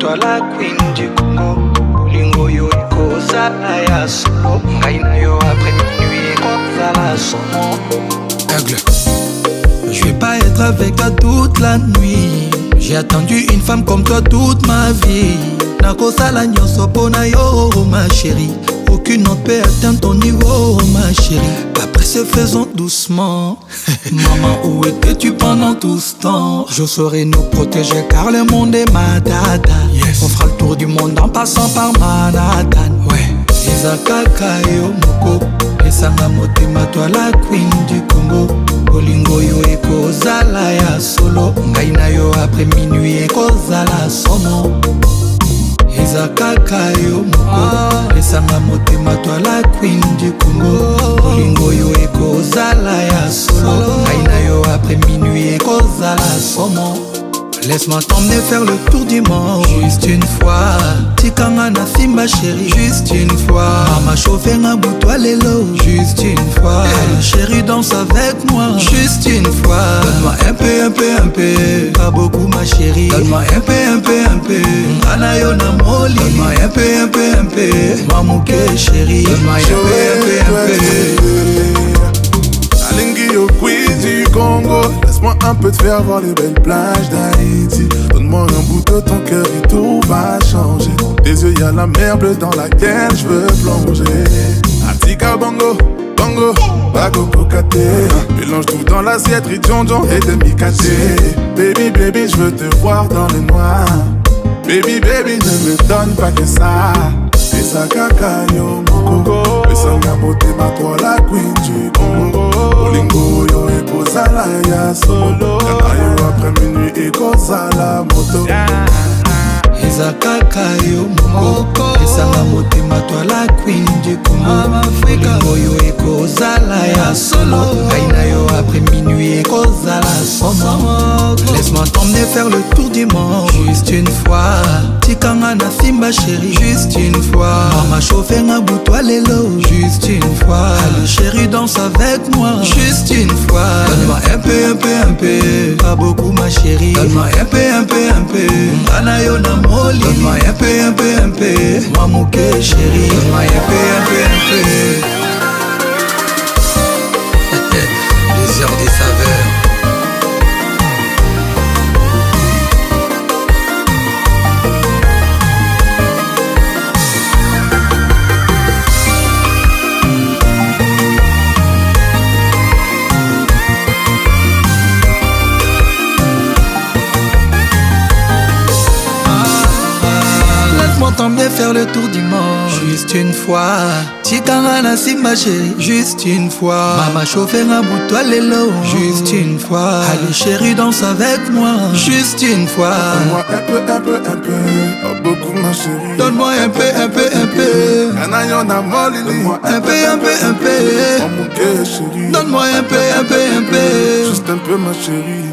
toi la queen du Congo. Bolingo yo ekozala ya solo. Ngai na yo après minuit ekozala somo. Aigle. Je vais pas être avec toi toute la nuit. J'ai attendu une femme comme toi toute ma vie. Nakosala nyonso pona yo ma chérie. Aucune autre peut atteindre ton niveau ma chérie. Après se faisons doucement. Maman, où étais-tu pendant tout ce temps? Je saurais nous protéger car le monde est ma dada. Yes. On fera le tour du monde en passant par Manhattan. Ouais. Ezakaka yo moko esanga motema toi la queen du Congo. Bolingo yo ekozala ya solo. Ngai na yo après minuit ekozala somo. Ezakaka yo moko esanga motema toi la queen du Congo. Bolingo yo ekozala ya solo. Ngai na yo après minuit ekozala somo. Laisse-moi t'emmener faire le tour du monde. Juste une fois. Tikanga na simba chérie. Juste une fois. Mama chauffé na boutoi lelo. Juste une fois. Chérie danse avec moi. Juste une fois. Donne-moi un peu, un peu, un peu. Pas beaucoup ma chérie. Donne-moi un peu, un peu, un peu. Anayo na moli. Donne-moi un peu, un peu, un peu. Mamouke chérie. Donne-moi un peu, un peu, un peu. Alingi au quiz du Congo. Laisse-moi un peu te faire voir les belles plages d'Haïti. Donne-moi un bout de ton cœur et tout va changer. Dans tes yeux y'a la mer bleue dans laquelle je veux plonger. Atika bongo, bongo, bago kokate. Mélange tout dans l'assiette, ridjonjon et demi-caté. Baby, baby, je veux te voir dans le noir. Baby, baby, ne me donne pas que ça. Et ça kaka yo moko. Esanga motema toi la queen du Congo. Bolingo yo ekozala ya solo. Kana yo après minuit ekozala moto. Ezakaka yo moko esanga motema toi la queen du Congo. Bolingo yo ekozala ya solo. Ngai na yo après minuit ekozala somo. Laisse-moi t'emmener faire le tour du monde. Juste une fois. Tikanga na simba chérie. Juste une fois. Mama chauffé na boutoi lelo. Juste une fois. Allez chérie danse avec moi. Juste une fois. Donne-moi un peu, un peu, un peu. Pas beaucoup ma chérie. Donne-moi un peu, un peu, un peu. Anayo na moli. Donne-moi un peu, un peu, un peu. Mamouke chérie. Donne-moi un peu, un peu, un peu. Les heures des saveurs. T'emmener faire le tour du monde. Juste une fois. Tikanga na simba chérie. Juste une fois. Mama chauffé na boutoi lelo. Juste une fois. Allez chérie danse avec moi. Juste une fois. Donne-moi un peu, un peu, un peu. Pas beaucoup ma chérie. Donne-moi un peu, un peu, un peu. Anayo na moli. Donne-moi un peu, un peu, un peu. Mamouke chérie. Donne-moi un peu, un peu, un peu. Juste un peu ma chérie.